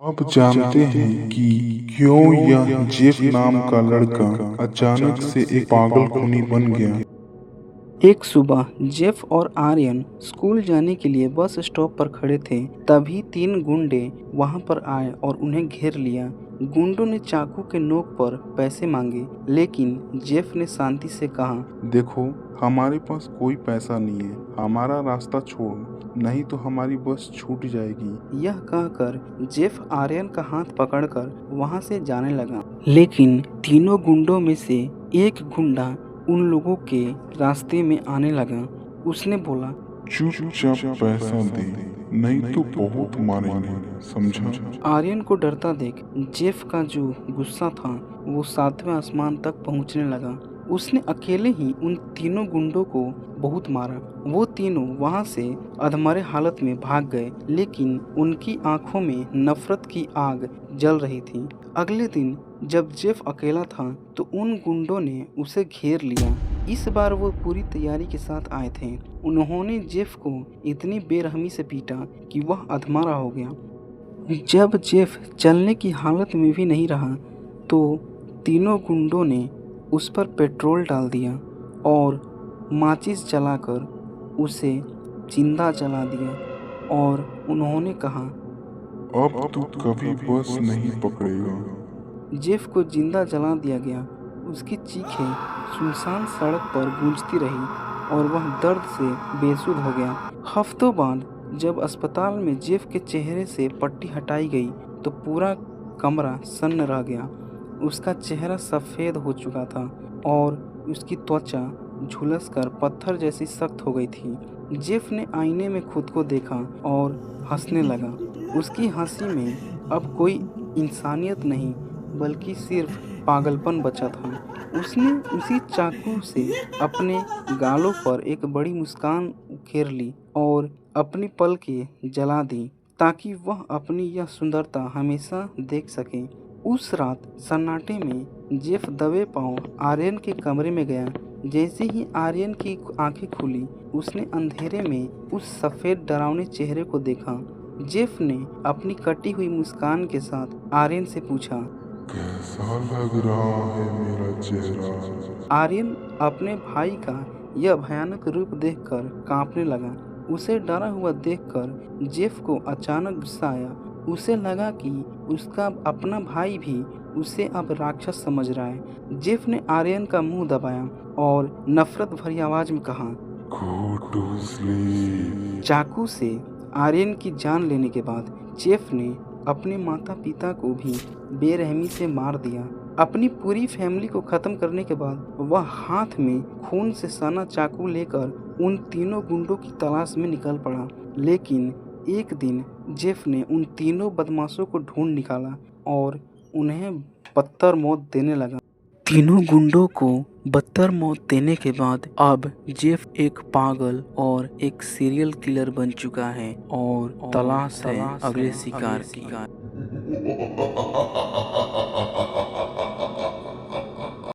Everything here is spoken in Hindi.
आप जानते हैं कि क्यों यह जेफ नाम का लड़का अचानक से एक पागल खूनी बन गया। एक सुबह जेफ और आर्यन स्कूल जाने के लिए बस स्टॉप पर खड़े थे। तभी तीन गुंडे वहां पर आए और उन्हें घेर लिया। गुंडों ने चाकू के नोक पर पैसे मांगे, लेकिन जेफ ने शांति से कहा, देखो, हमारे पास कोई पैसा नहीं है, हमारा रास्ता छोड़ो, नहीं तो हमारी बस छूट जाएगी। यह कहकर जेफ आर्यन का हाथ पकड़कर वहां से जाने लगा। लेकिन तीनों गुंडों में से एक गुंडा उन लोगों के रास्ते में आने लगा। उसने बोला, चुपचाप पैसा दे, नहीं तो बहुत मारेंगे, समझा। आर्यन को डरता देख जेफ का जो गुस्सा था वो सातवें आसमान तक पहुंचने लगा। उसने अकेले ही उन तीनों गुंडों को बहुत मारा। वो तीनों वहां से अधमरे हालत में भाग गए, लेकिन उनकी आंखों में नफरत की आग जल रही थी। अगले दिन जब जेफ अकेला था तो उन गुंडों ने उसे घेर लिया। इस बार वो पूरी तैयारी के साथ आए थे। उन्होंने जेफ को इतनी बेरहमी से पीटा कि वह अधमरा हो गया। जब जेफ चलने की हालत में भी नहीं रहा तो तीनों गुंडों ने उस पर पेट्रोल डाल दिया और माचिस जलाकर उसे जिंदा जला दिया। और उन्होंने कहा, अब तू कभी बस नहीं पकड़ेगा। जेफ को जिंदा जला दिया गया। उसकी चीखें सुनसान सड़क पर गूंजती रही और वह दर्द से बेसुध हो गया। हफ्तों बाद जब अस्पताल में जेफ के चेहरे से पट्टी हटाई गई तो पूरा कमरा सन्न रह गया। उसका चेहरा सफ़ेद हो चुका था और उसकी त्वचा झुलसकर पत्थर जैसी सख्त हो गई थी। जेफ ने आईने में खुद को देखा और हंसने लगा। उसकी हंसी में अब कोई इंसानियत नहीं बल्कि सिर्फ पागलपन बचा था। उसने उसी चाकू से अपने गालों पर एक बड़ी मुस्कान उकेर ली और अपनी पलकें जला दी ताकि वह अपनी यह सुंदरता हमेशा देख सके। उस रात सन्नाटे में जेफ दबे पांव आर्यन के कमरे में गया। जैसे ही आर्यन की आंखें खुली उसने अंधेरे में उस सफ़ेद डरावने चेहरे को देखा। जेफ ने अपनी कटी हुई मुस्कान के साथ आर्यन से पूछा, कैसा लग रहा है मेरा चेहरा? आर्यन अपने भाई का यह भयानक रूप देखकर कांपने लगा। उसे डरा हुआ देखकर जेफ को अचानक गुस्सा आया। उसे लगा कि उसका अपना भाई भी उसे अब राक्षस समझ रहा है। जेफ ने आर्यन का मुंह दबाया और नफरत भरी आवाज में कहा, Go to sleep। चाकू से आर्यन की जान लेने के बाद जेफ ने अपने माता पिता को भी बेरहमी से मार दिया। अपनी पूरी फैमिली को खत्म करने के बाद वह हाथ में खून से सना चाकू लेकर उन तीनों गुंडों की तलाश में निकल पड़ा। लेकिन एक दिन जेफ ने उन तीनों बदमाशों को ढूंढ निकाला और उन्हें बदतर मौत देने लगा। तीनों गुंडों को बदतर मौत देने के बाद अब जेफ एक पागल और एक सीरियल किलर बन चुका है और तलाश है अगले शिकार की।